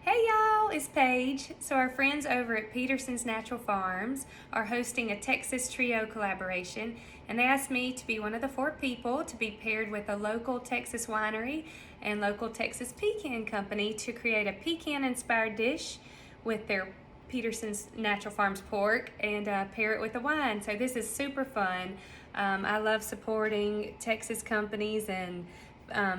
Hey y'all, it's Paige. So our friends over at Peterson's Natural Farms are hosting a Texas Trio collaboration, and they asked me to be one of the 4 people to be paired with a local Texas winery and local Texas pecan company to create a pecan-inspired dish with their Peterson's Natural Farms pork and pair it with a wine. So this is super fun. I love supporting Texas companies and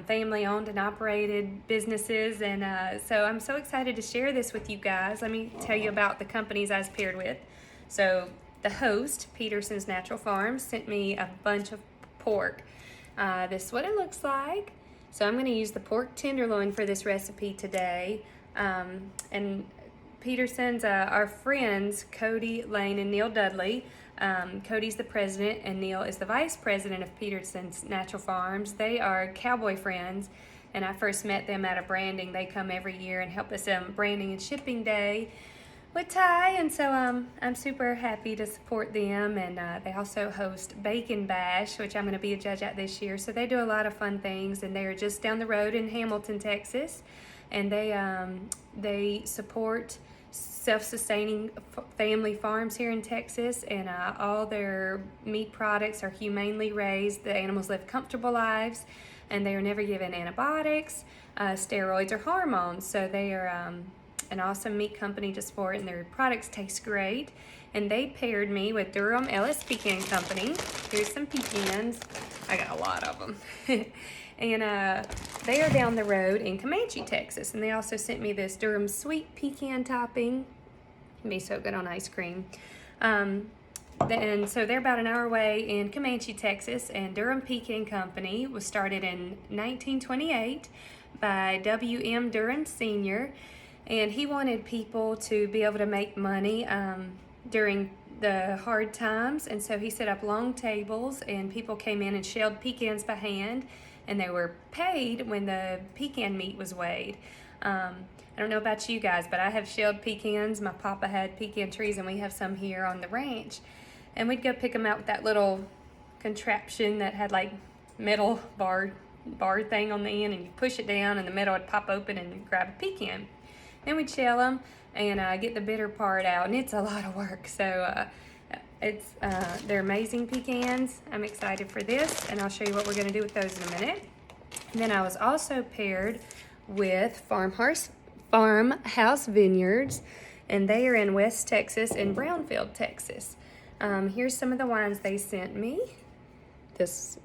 family owned and operated businesses, and so I'm so excited to share this with you guys. Let me tell you about the companies I was paired with. So the host, Peterson's Natural Farms, sent me a bunch of pork. This is what it looks like. So I'm going to use the pork tenderloin for this recipe today. And Peterson's, our friends, Cody, Lane, and Neil Dudley. Cody's the president and Neil is the vice president of Peterson's Natural Farms. They are cowboy friends, and I first met them at a branding. They come every year and help us branding and shipping day with Ty, and so I'm super happy to support them. And they also host Bacon Bash, which I'm going to be a judge at this year. So they do a lot of fun things, and they are just down the road in Hamilton, Texas, and they support self-sustaining family farms here in Texas, and all their meat products are humanely raised. The animals live comfortable lives, and they are never given antibiotics, steroids, or hormones. So they are an awesome meat company to support, and their products taste great. And they paired me with Durham Ellis Pecan Company. Here's some pecans. I got a lot of them. And they are down the road in Comanche, Texas. And they also sent me this Durham sweet pecan topping. It'd be so good on ice cream. And so they're about an hour away in Comanche, Texas. And Durham Pecan Company was started in 1928 by W.M. Durham Sr. And he wanted people to be able to make money during the hard times. And so he set up long tables, and people came in and shelled pecans by hand, and they were paid when the pecan meat was weighed. I don't know about you guys, but I have shelled pecans. My papa had pecan trees, and we have some here on the ranch. And we'd go pick them out with that little contraption that had like metal bar thing on the end, and you push it down, and the metal would pop open and grab a pecan. Then we'd shell them and get the bitter part out, and it's a lot of work. So they're amazing pecans. I'm excited for this, and I'll show you what we're going to do with those in a minute. And then I was also paired with Farmhouse Vineyards, and they are in West Texas and Brownfield, Texas. Here's some of the wines they sent me. This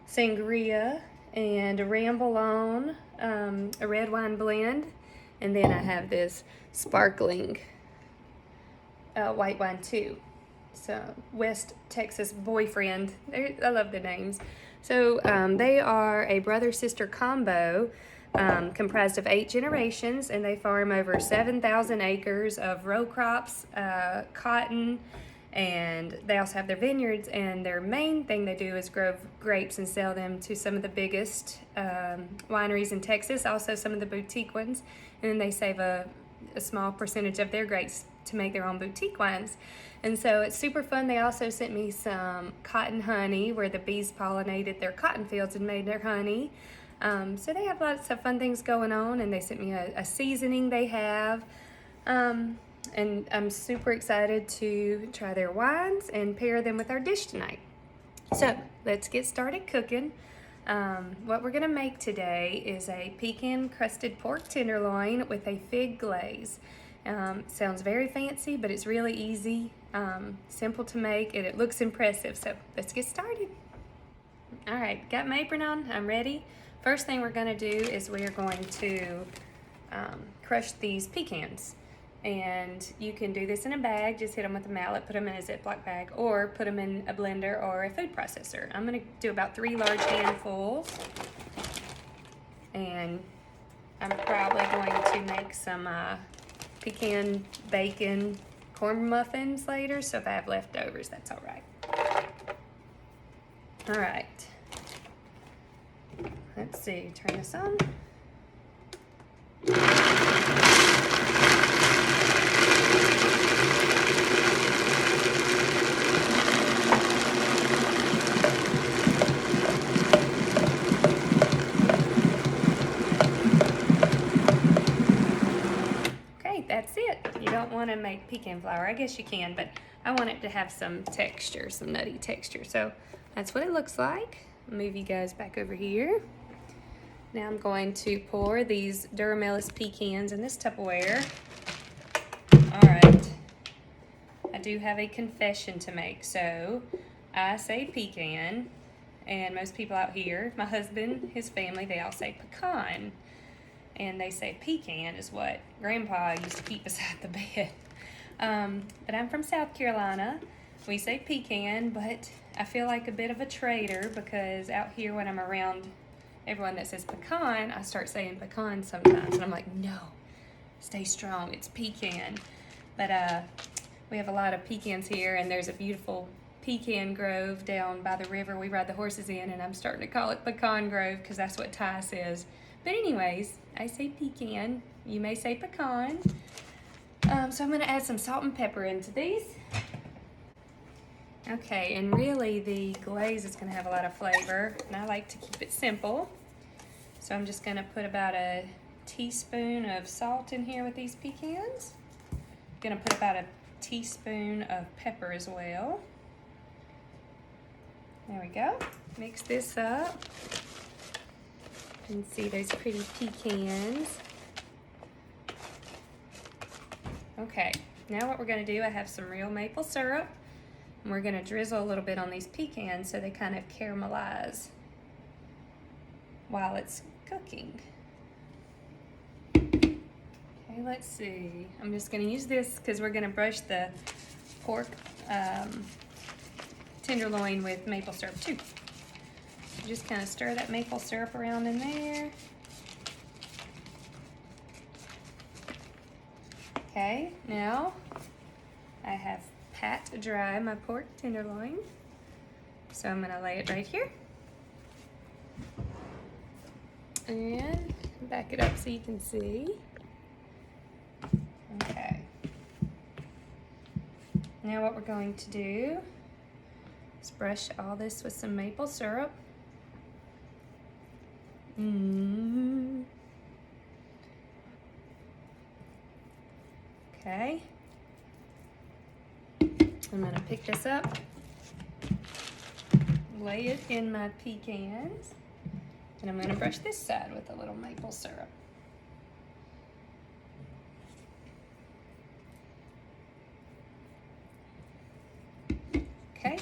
sangria and a Ramble On, a red wine blend, and then I have this sparkling white wine too. So West Texas Boyfriend. I love the names. So they are a brother-sister combo comprised of 8 generations, and they farm over 7,000 acres of row crops, cotton, and they also have their vineyards, and their main thing they do is grow grapes and sell them to some of the biggest wineries in Texas, also some of the boutique ones, and then they save a small percentage of their grapes to make their own boutique wines. And so it's super fun. They also sent me some cotton honey where the bees pollinated their cotton fields and made their honey. So they have lots of fun things going on, and they sent me a seasoning they have. And I'm super excited to try their wines and pair them with our dish tonight. So let's get started cooking. What we're gonna make today is a pecan crusted pork tenderloin with a fig glaze. Sounds very fancy, but it's really easy, simple to make, and it looks impressive. So let's get started. All right, got my apron on, I'm ready. First thing we're gonna do is we're going to crush these pecans. And you can do this in a bag, just hit them with a mallet, put them in a Ziploc bag, or put them in a blender or a food processor. I'm gonna do about 3 large handfuls. And I'm probably going to make some pecan bacon corn muffins later, so if I have leftovers, that's all right. All right. Let's see, turn this on. don't want to make pecan flour, I guess you can, but I want it to have some texture, some nutty texture. So that's what it looks like. I'll move you guys back over here. Now I'm going to pour these Duramelis pecans in this Tupperware. All right, I do have a confession to make. So I say pecan, and most people out here, my husband, his family, they all say pecan. And they say pecan is what Grandpa used to keep beside the bed. But I'm from South Carolina. We say pecan, but I feel like a bit of a traitor because out here when I'm around everyone that says pecan, I start saying pecan sometimes. And I'm like, no, stay strong, it's pecan. But we have a lot of pecans here, and there's a beautiful pecan grove down by the river we ride the horses in, and I'm starting to call it pecan grove because that's what Ty says. But anyways, I say pecan, you may say pecan. So I'm gonna add some salt and pepper into these. Okay, and really the glaze is gonna have a lot of flavor, and I like to keep it simple. So I'm just gonna put about a teaspoon of salt in here with these pecans. I'm gonna put about a teaspoon of pepper as well. There we go. Mix this up. You can see those pretty pecans. Okay, now what we're gonna do, I have some real maple syrup, and we're gonna drizzle a little bit on these pecans so they kind of caramelize while it's cooking. Okay, let's see. I'm just gonna use this because we're gonna brush the pork tenderloin with maple syrup too. Just kind of stir that maple syrup around in there. Okay, now I have pat dry my pork tenderloin. So I'm gonna lay it right here. And back it up so you can see. Okay. Now what we're going to do is brush all this with some maple syrup. Okay. I'm gonna pick this up, lay it in my pecans, and I'm gonna brush this side with a little maple syrup. Okay,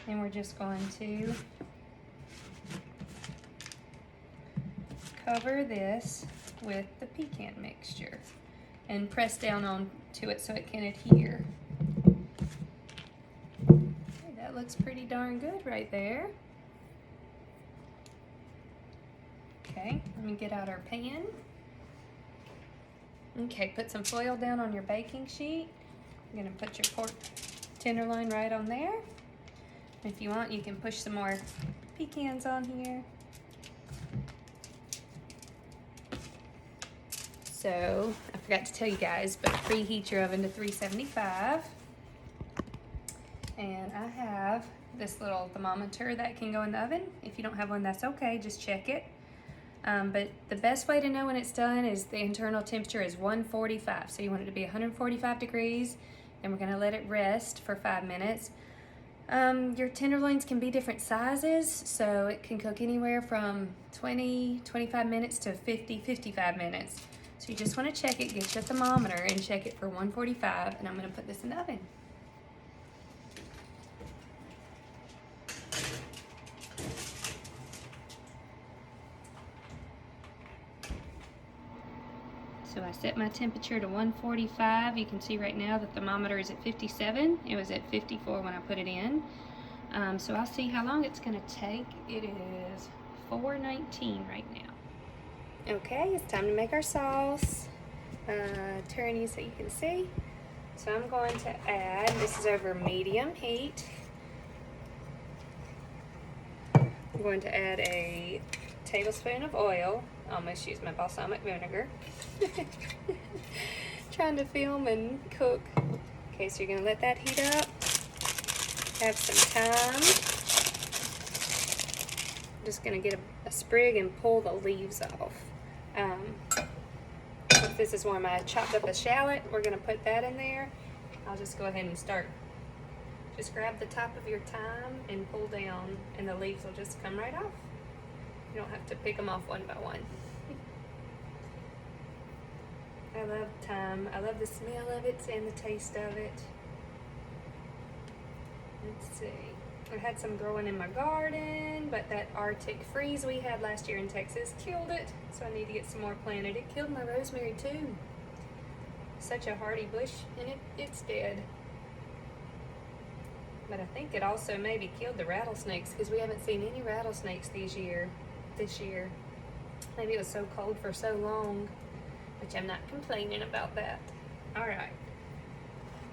and we're just going to cover this with the pecan mixture and press down onto it so it can adhere. Okay, that looks pretty darn good right there. Okay, let me get out our pan. Okay, put some foil down on your baking sheet. You're gonna put your pork tenderloin right on there. If you want, you can push some more pecans on here. So, I forgot to tell you guys, but preheat your oven to 375. And I have this little thermometer that can go in the oven. If you don't have one, that's okay, just check it. But the best way to know when it's done is the internal temperature is 145. So you want it to be 145 degrees. Then we're gonna let it rest for 5 minutes. Your tenderloins can be different sizes, so it can cook anywhere from 20-25 minutes to 50-55 minutes. So you just want to check it, get your thermometer and check it for 145, and I'm going to put this in the oven. So I set my temperature to 145. You can see right now the thermometer is at 57. It was at 54 when I put it in. So I'll see how long it's going to take. It is 4:19 right now. Okay, it's time to make our sauce. Turn you so you can see. So I'm going to add, this is over medium heat. I'm going to add a tablespoon of oil. I almost used my balsamic vinegar. Trying to film and cook. Okay, so you're going to let that heat up. Have some time. I'm just going to get a sprig and pull the leaves off. this is warm. I chopped up a shallot. We're gonna put that in there. I'll just go ahead and start. Just grab the top of your thyme and pull down, and the leaves will just come right off. You don't have to pick them off one by one. I love thyme. I love the smell of it and the taste of it. Let's see. I had some growing in my garden, but that Arctic freeze we had last year in Texas killed it, so I need to get some more planted. It killed my rosemary too. Such a hardy bush, and it's dead. But I think it also maybe killed the rattlesnakes, because we haven't seen any rattlesnakes this year. Maybe it was so cold for so long, which I'm not complaining about that. All right,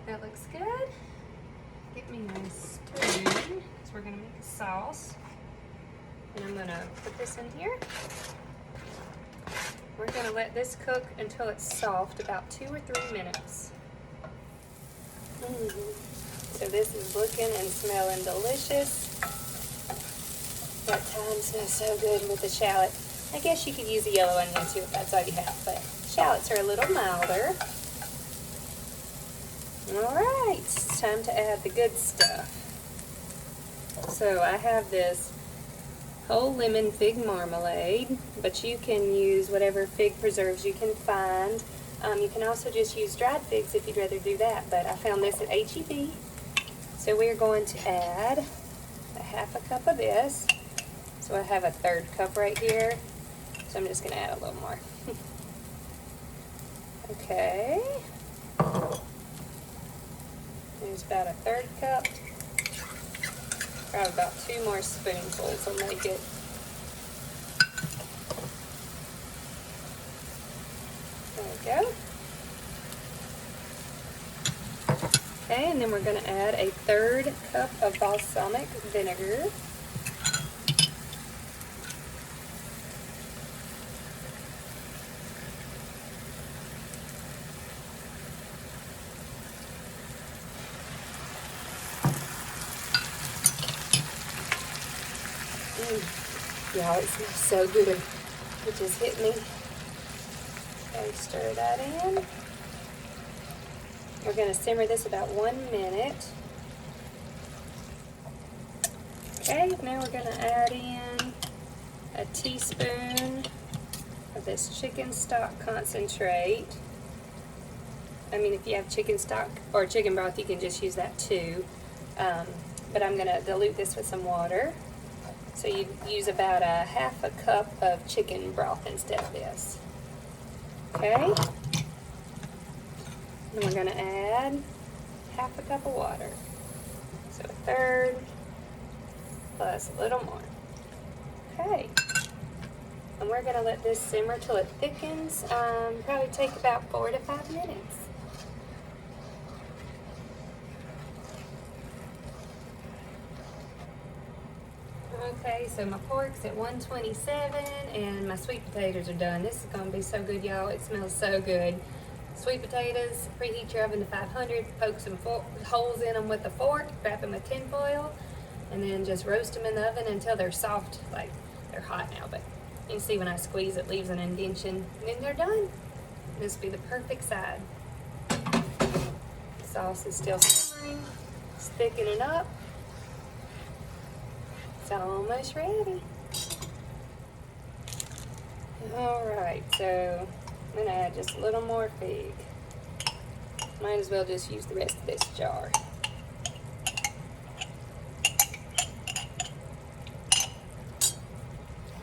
that looks good. Get me a spoon, because we're gonna make a sauce. And I'm gonna put this in here. We're gonna let this cook until it's soft, about 2 or 3 minutes. So this is looking and smelling delicious. That thyme smells so good with the shallot. I guess you could use a yellow onion too if that's all you have, but shallots are a little milder. Alright, it's time to add the good stuff. So I have this whole lemon fig marmalade, but you can use whatever fig preserves you can find. You can also just use dried figs if you'd rather do that, but I found this at H-E-B. So we're going to add a 1/2 cup of this. So I have a 1/3 cup right here, so I'm just going to add a little more. Okay. There's about a 1/3 cup. Probably about 2 more spoonfuls will make it. There we go. Okay, and then we're going to add a 1/3 cup of balsamic vinegar. Y'all, it smells so good. It just hit me. Okay, stir that in. We're going to simmer this about 1 minute. Okay, now we're going to add in a teaspoon of this chicken stock concentrate. I mean, if you have chicken stock or chicken broth, you can just use that too. But I'm going to dilute this with some water. So you use about a 1/2 cup of chicken broth instead of this. Okay. And we're going to add 1/2 cup of water. So 1/3 plus a little more. Okay. And we're going to let this simmer till it thickens. Probably take about 4 to 5 minutes. Okay, so my pork's at 127 and my sweet potatoes are done. This is going to be so good, y'all. It smells so good. Sweet potatoes, preheat your oven to 500, poke some holes in them with a fork, wrap them with tin foil, and then just roast them in the oven until they're soft. Like, they're hot now, but you can see when I squeeze it leaves an indentation, and then they're done. This will be the perfect side. The sauce is still simmering. It's thickening up. It's almost ready. Alright, so I'm going to add just a little more fig. Might as well just use the rest of this jar.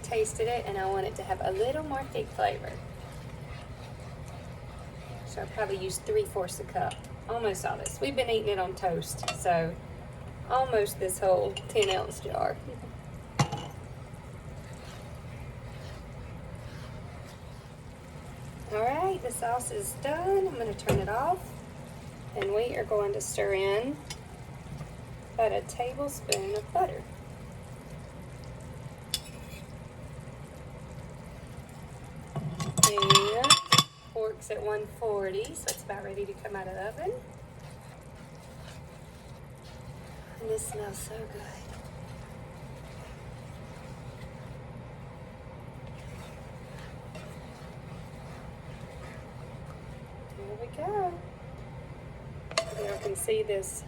Tasted it and I want it to have a little more fig flavor. So I'll probably use 3/4 a cup. Almost all this. We've been eating it on toast, so almost this whole 10-ounce jar. Alright, the sauce is done. I'm going to turn it off. And we are going to stir in about a tablespoon of butter. And pork's at 140, so it's about ready to come out of the oven. And this smells so good. go. Y'all can see this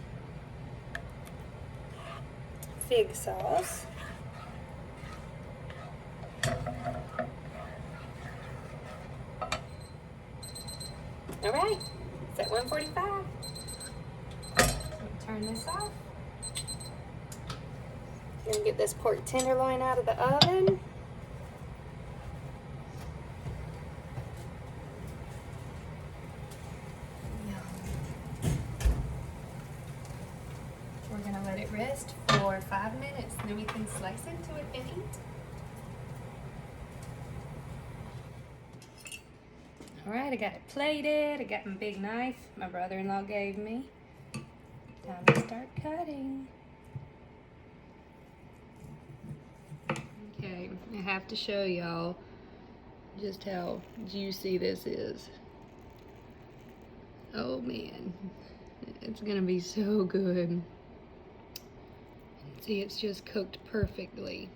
fig sauce. All right, it's at 145. Turn this off. Gonna get this pork tenderloin out of the oven. We're gonna let it rest for 5 minutes, and then we can slice into it and eat. All right, I got it plated. I got my big knife my brother-in-law gave me. Time to start cutting. Okay, I have to show y'all just how juicy this is. Oh man, it's gonna be so good. See, it's just cooked perfectly.